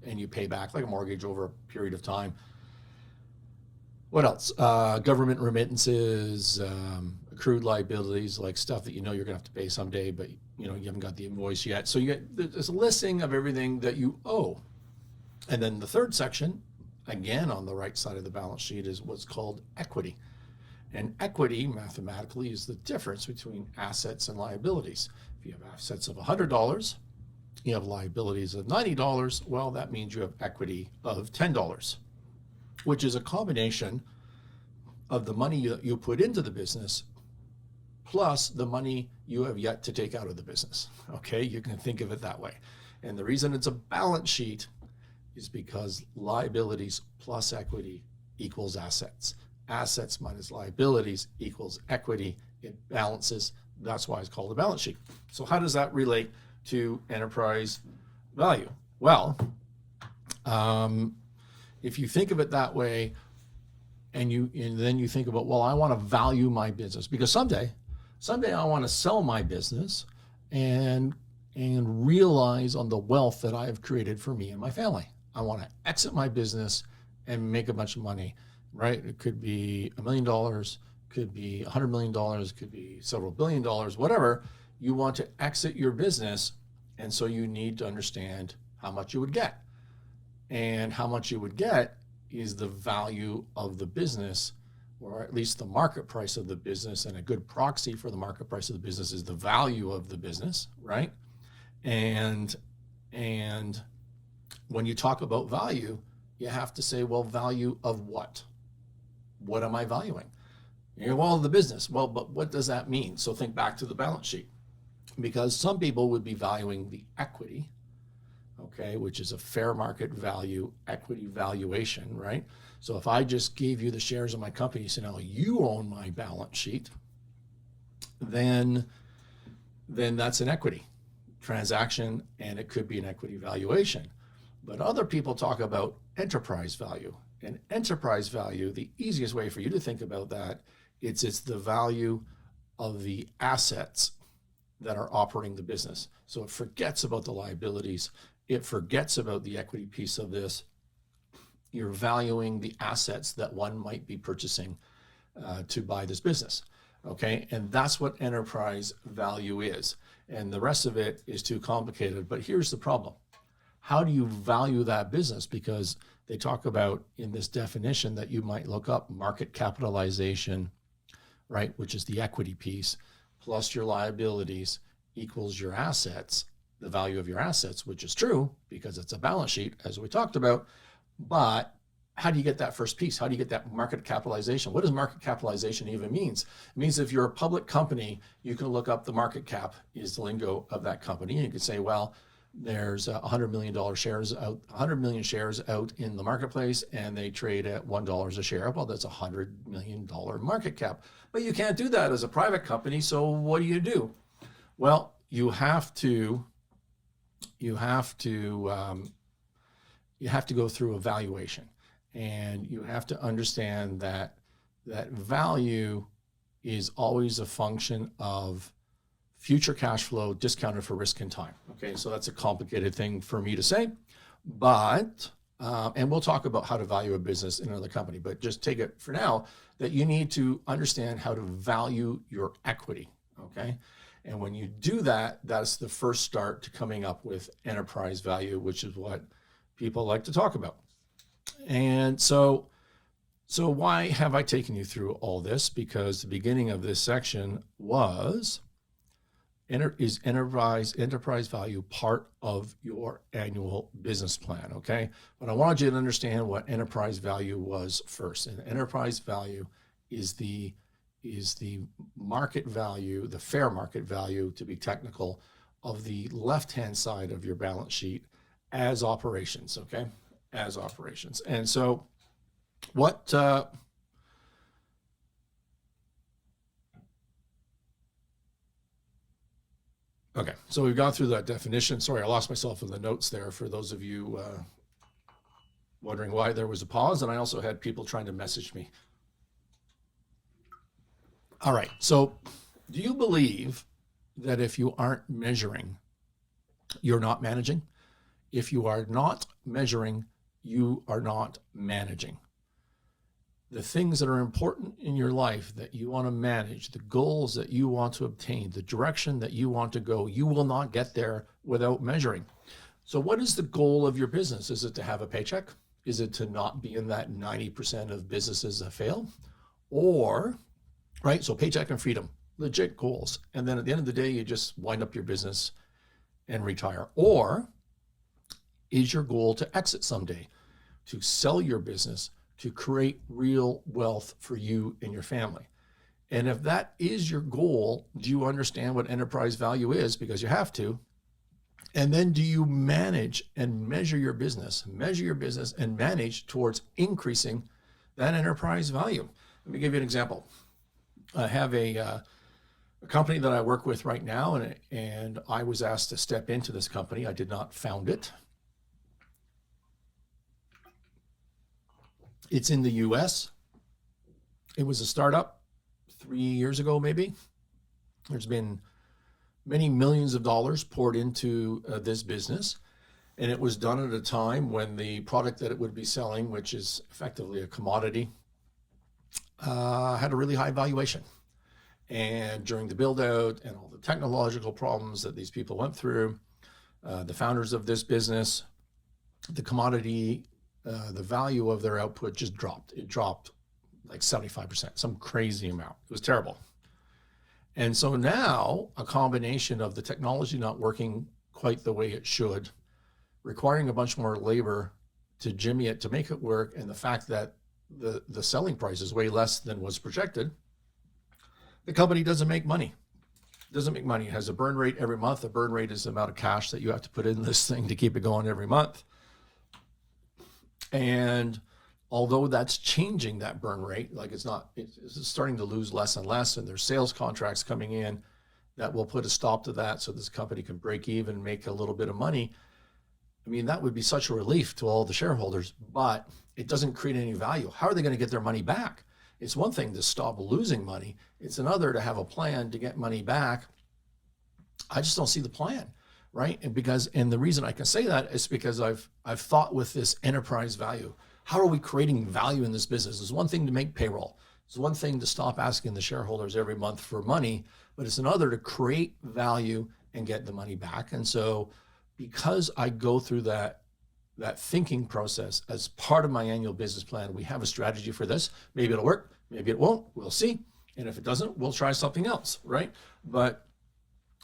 and you pay back, like a mortgage over a period of time. What else? Government remittances, accrued liabilities, like stuff that you're going to have to pay someday, but you haven't got the invoice yet. So there's a listing of everything that you owe. And then the third section, again on the right side of the balance sheet, is what's called equity. And equity, mathematically, is the difference between assets and liabilities. If you have assets of $100, you have liabilities of $90, well, that means you have equity of $10, which is a combination of the money you put into the business plus the money you have yet to take out of the business. Okay, you can think of it that way. And the reason it's a balance sheet is because liabilities plus equity equals assets. Assets minus liabilities equals equity. It balances. That's why it's called a balance sheet. So how does that relate to enterprise value? Well, if you think of it that way, and then you think about, well, I want to value my business because someday I want to sell my business and realize on the wealth that I have created for me and my family. I want to exit my business and make a bunch of money, right? It could be $1 million, could be $100 million, could be several billion dollars, whatever. You want to exit your business, and so you need to understand how much you would get. And how much you would get is the value of the business, or at least the market price of the business. And a good proxy for the market price of the business is the value of the business, right? And when you talk about value, you have to say, well, value of what? What am I valuing? Well, the business. Well, but what does that mean? So think back to the balance sheet, because some people would be valuing the equity, okay, which is a fair market value equity valuation, right? So if I just gave you the shares of my company, you say, now you own my balance sheet, then that's an equity transaction, and it could be an equity valuation. But other people talk about enterprise value. And enterprise value, the easiest way for you to think about that, it's the value of the assets that are operating the business. So it forgets about the liabilities. It forgets about the equity piece of this. You're valuing the assets that one might be purchasing to buy this business. Okay, and that's what enterprise value is. And the rest of it is too complicated. But here's the problem. How do you value that business? Because they talk about in this definition that you might look up market capitalization, right, which is the equity piece, plus your liabilities equals your assets, the value of your assets, which is true because it's a balance sheet, as we talked about. But how do you get that first piece? How do you get that market capitalization? What does market capitalization even means? It means if you're a public company, you can look up the market cap is the lingo of that company. And you can say, well, there's $100 million shares out, 100 million shares out in the marketplace, and they trade at $1 a share. Well, that's $100 million market cap. But you can't do that as a private company. So what do? Well, you have to go through a valuation, and you have to understand that value is always a function of future cash flow discounted for risk and time. Okay, so that's a complicated thing for me to say, but and we'll talk about how to value a business in another company, but just take it for now that you need to understand how to value your equity. Okay, and when you do that, that's the first start to coming up with enterprise value, which is what people like to talk about. And so So why have I taken you through all this? Because the beginning of this section was, is enterprise value part of your annual business plan, okay? But I wanted you to understand what enterprise value was first. And enterprise value is the market value, the fair market value, to be technical, of the left-hand side of your balance sheet as operations, okay? As operations. And so what okay, so we've gone through that definition. Sorry, I lost myself in the notes there for those of you wondering why there was a pause. And I also had people trying to message me. All right, so do you believe that if you aren't measuring, you're not managing? If you are not measuring, you are not managing. The things that are important in your life that you want to manage, the goals that you want to obtain, the direction that you want to go, you will not get there without measuring. So what is the goal of your business? Is it to have a paycheck? Is it to not be in that 90% of businesses that fail? Or, right, so paycheck and freedom, legit goals. And then at the end of the day, you just wind up your business and retire. Or is your goal to exit someday, to sell your business, to create real wealth for you and your family? And if that is your goal, do you understand what enterprise value is? Because you have to. And then do you manage and measure your business and manage towards increasing that enterprise value? Let me give you an example. I have a company that I work with right now, and I was asked to step into this company. I did not found it. It's in the US. It was a startup 3 years ago, maybe. There's been many millions of dollars poured into this business. And it was done at a time when the product that it would be selling, which is effectively a commodity, had a really high valuation. And during the build out and all the technological problems that these people went through, the founders of this business, the commodity, the value of their output just dropped. It dropped like 75%, some crazy amount. It was terrible. And so now a combination of the technology not working quite the way it should, requiring a bunch more labor to jimmy it, to make it work, and the fact that the selling price is way less than was projected, the company doesn't make money. It has a burn rate every month. The burn rate is the amount of cash that you have to put in this thing to keep it going every month. And although that's changing, that burn rate, like it's starting to lose less and less, and there's sales contracts coming in that will put a stop to that so this company can break even, make a little bit of money. I mean, that would be such a relief to all the shareholders, but it doesn't create any value. How are they going to get their money back? It's one thing to stop losing money. It's another to have a plan to get money back. I just don't see the plan, right? And the reason I can say that is because I've thought with this enterprise value. How are we creating value in this business? It's one thing to make payroll. It's one thing to stop asking the shareholders every month for money, but it's another to create value and get the money back. And so because I go through that thinking process as part of my annual business plan, we have a strategy for this. Maybe it'll work, maybe it won't, we'll see. And if it doesn't, we'll try something else, right? But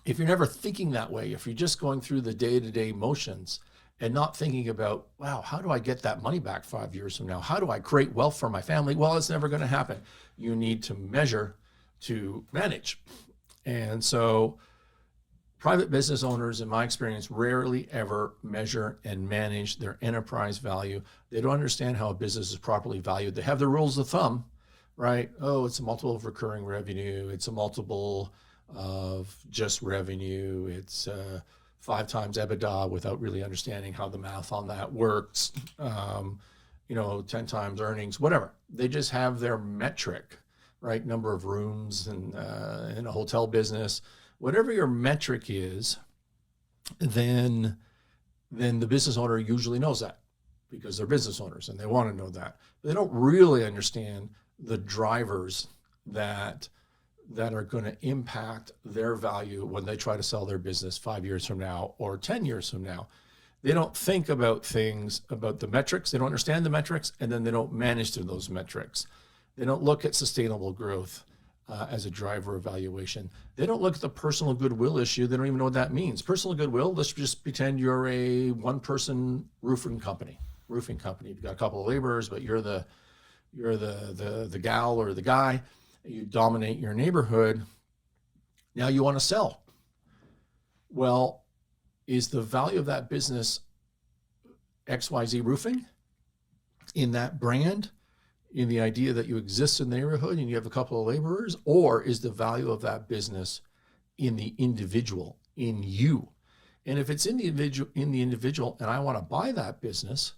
if you're never thinking that way, if you're just going through the day-to-day motions and not thinking about, wow, how do I get that money back 5 years from now? How do I create wealth for my family? Well, it's never going to happen. You need to measure to manage. And so private business owners, in my experience, rarely ever measure and manage their enterprise value. They don't understand how a business is properly valued. They have their rules of thumb, right? Oh, it's a multiple of recurring revenue. It's a multiple of just revenue. It's 5 times EBITDA without really understanding how the math on that works. 10 times earnings, whatever. They just have their metric, right? Number of rooms and in a hotel business. Whatever your metric is, then the business owner usually knows that because they're business owners and they want to know that. But they don't really understand the drivers that are going to impact their value when they try to sell their business 5 years from now or 10 years from now. They don't think about things, about the metrics. They don't understand the metrics, and then they don't manage to those metrics. They don't look at sustainable growth as a driver of valuation. They don't look at the personal goodwill issue. They don't even know what that means. Personal goodwill, let's just pretend you're a one-person roofing company. You've got a couple of laborers, but you're the gal or the guy. You dominate your neighborhood. Now you want to sell. Well, is the value of that business XYZ Roofing, in that brand, in the idea that you exist in the neighborhood and you have a couple of laborers, or is the value of that business in the individual, in you? And if it's in the individual and I want to buy that business,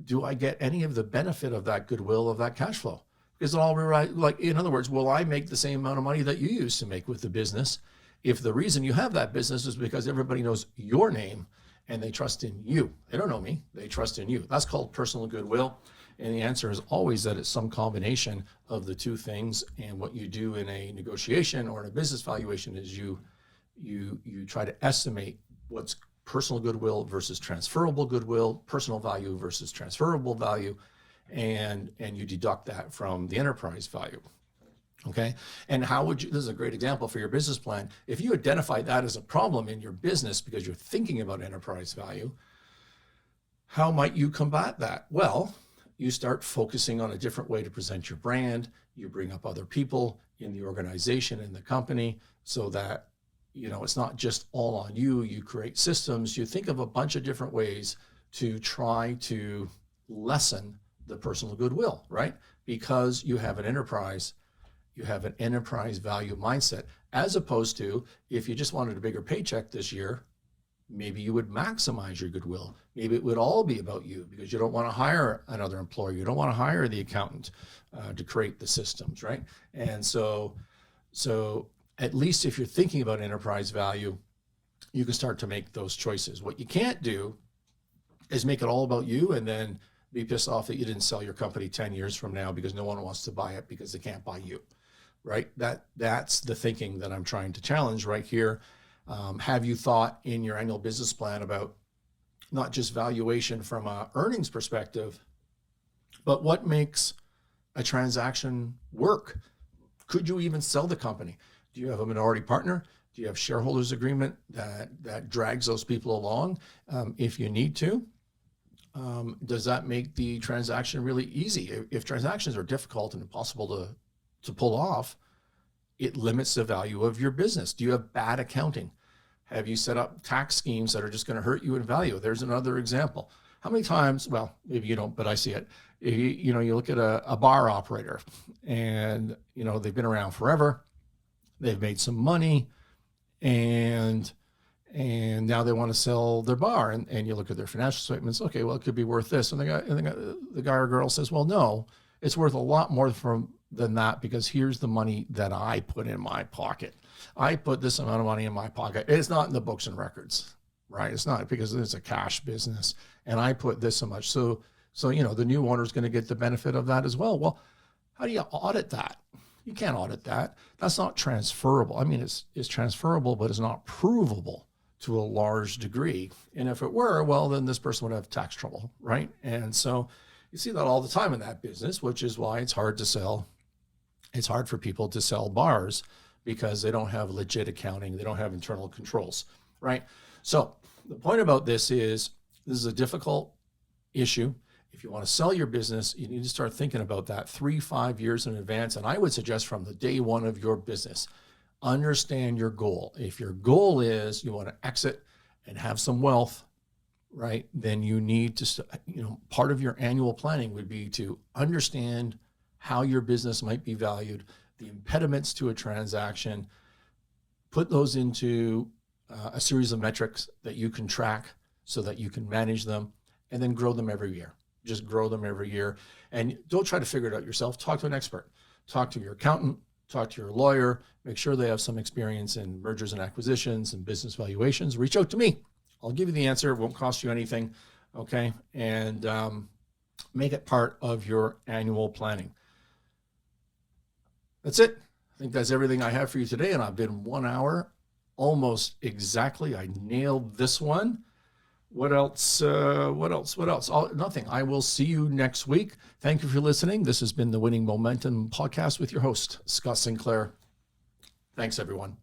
do I get any of the benefit of that goodwill, of that cash flow? Because it all right, like, in other words, will I make the same amount of money that you used to make with the business if the reason you have that business is because everybody knows your name and they trust in you? They don't know me, they trust in you. That's called personal goodwill. And the answer is always that it's some combination of the two things. And what you do in a negotiation or in a business valuation is you try to estimate what's personal goodwill versus transferable goodwill, personal value versus transferable value, and you deduct that from the enterprise value. Okay. And how would you, this is a great example for your business plan. If you identify that as a problem in your business because you're thinking about enterprise value, how might you combat that? Well, you start focusing on a different way to present your brand. You bring up other people in the organization, in the company, so that, it's not just all on you. You create systems. You think of a bunch of different ways to try to lessen the personal goodwill, right? Because you have an enterprise value mindset, as opposed to if you just wanted a bigger paycheck this year, maybe you would maximize your goodwill. Maybe it would all be about you because you don't want to hire another employer. You don't want to hire the accountant to create the systems, right? And so at least if you're thinking about enterprise value, you can start to make those choices. What you can't do is make it all about you and then be pissed off that you didn't sell your company 10 years from now because no one wants to buy it because they can't buy you, right? That's the thinking that I'm trying to challenge right here. Have you thought in your annual business plan about not just valuation from an earnings perspective, but what makes a transaction work? Could you even sell the company? Do you have a minority partner? Do you have shareholders agreement that drags those people along if you need to? Does that make the transaction really easy? If transactions are difficult and impossible to pull off, it limits the value of your business. Do you have bad accounting? Have you set up tax schemes that are just going to hurt you in value? There's another example. How many times, well, maybe you don't, but I see it. You look at a bar operator and, they've been around forever. They've made some money and now they want to sell their bar. And you look at their financial statements. Okay, well, it could be worth this. And the guy or girl says, well, no, it's worth a lot more than that because here's the money that I put in my pocket. I put this amount of money in my pocket. It's not in the books and records, right? It's not because it's a cash business and I put this so much. So the new owner is going to get the benefit of that as well. Well, how do you audit that? You can't audit that. That's not transferable. I mean, it's transferable, but it's not provable to a large degree. And if it were, well, then this person would have tax trouble, right? And so you see that all the time in that business, which is why it's hard to sell. It's hard for people to sell bars because they don't have legit accounting. They don't have internal controls, right? So the point about this is a difficult issue. If you want to sell your business, you need to start thinking about that 3-5 years in advance. And I would suggest from the day one of your business, understand your goal. If your goal is you want to exit and have some wealth, right, then you need to, part of your annual planning would be to understand how your business might be valued, the impediments to a transaction, put those into a series of metrics that you can track so that you can manage them and then grow them every year. Just grow them every year. And don't try to figure it out yourself. Talk to an expert. Talk to your accountant. Talk to your lawyer. Make sure they have some experience in mergers and acquisitions and business valuations. Reach out to me. I'll give you the answer. It won't cost you anything. Okay. And make it part of your annual planning. That's it. I think that's everything I have for you today. And I've been 1 hour almost exactly. I nailed this one. What else? Oh, nothing. I will see you next week. Thank you for listening. This has been the Winning Momentum podcast with your host, Scott Sinclair. Thanks, everyone.